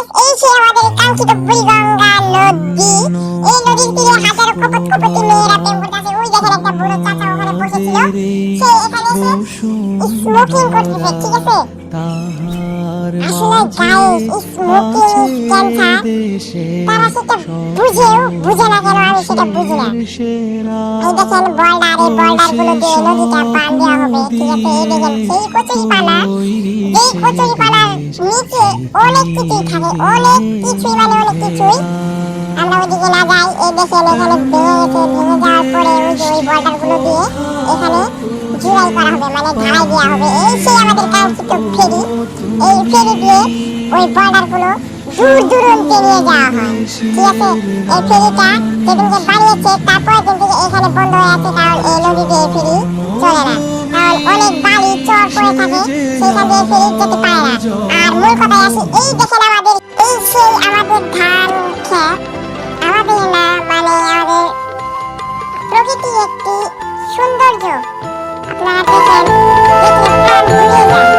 Guys, এই সেই আমাদের কাঙ্ক্ষিত বুড়িগঙ্গা নদী। এই নদীর তীরে হাজারো কপতি মেয়েরা প্রেম করতেছে। ওই দেখেন একটা বুড়ো চাচা ওখানে বসেছিল, সে এখানে এসে স্মোকিং করতেছে, ঠিক আছে। আসলে গাইস, স্মোকিং ক্যান্সার, তারা সেটা বুঝে না কেন, আমি সেটা বুঝি না। এই দেখেন বোল্ডার, এই বোল্ডার গুলো দিয়ে নদীটা পার দেওয়া হবে, ঠিক আছে। এই দেখেন সেই কচুরি পানা, এই কচুরি পানার নিচে অনেক কিছুই থাকে, অনেক কিছুই, মানে অনেক কিছুই। আমরা ওইদিকে না যাই। এই দেখেন এখানে ভেঙে গেছে, ভেঙে যাওয়ার পরে ওই যে ওই বোল্ডার গুলো দিয়ে এখানে জুড়াই করা হবে, মানে ঢালাই দেওয়া হবে। এই সেই আমাদের কাঙ্ক্ষিত ফেরি। এই ফেরি দিয়ে ওই বোল্ডার গুলো দূর দূরান্তে নিয়ে যাওয়া হয়, ঠিক আছে। এই ফেরিটা যেদিনকে বানিয়েছে তারপরের দিন থেকে এখানে বন্ধ হয়ে আছে, কারণ এই নদী দিয়ে ফেরি চলে না, কারণ অনেক বালি চর পড়ে থাকে, সেইখান দিয়ে ফেরি যেতে পারে না। আর মূল কথায় আসি, এই দেখেন আমাদের এই সেই আমাদের ধান ক্ষেত, আমাদের না, মানে আমাদের প্রকৃতি একটি সৌন্দর্য। আপনারা দেখেন, দেখলে প্রাণ জুড়িয়ে যায়।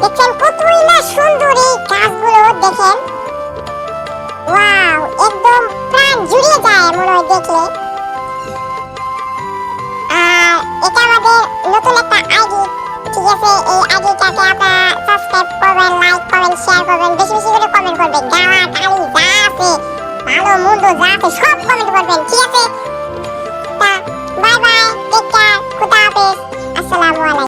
দেখছেন কতই না সুন্দর এই গাছগুলো, দেখেন ওয়াও, একদম প্রাণ জুড়িয়ে যায় মনে হয় দেখলে। আর এটা আমাদের নতুন একটা আইডি, ঠিক আছে। এই আইডিটাকে আপনারা সাবস্ক্রাইব করবেন, লাইক করবেন, শেয়ার করবেন, বেশি বেশি করে কমেন্ট করবেন। গাওয়া গালি যা আছে, ভালো মন্দ যা আছে সব কমেন্ট করবেন, ঠিক আছে। তা বাই বাই, টেক কেয়ার, খুদা হাফেজ, আসসালামু আলাইকুম।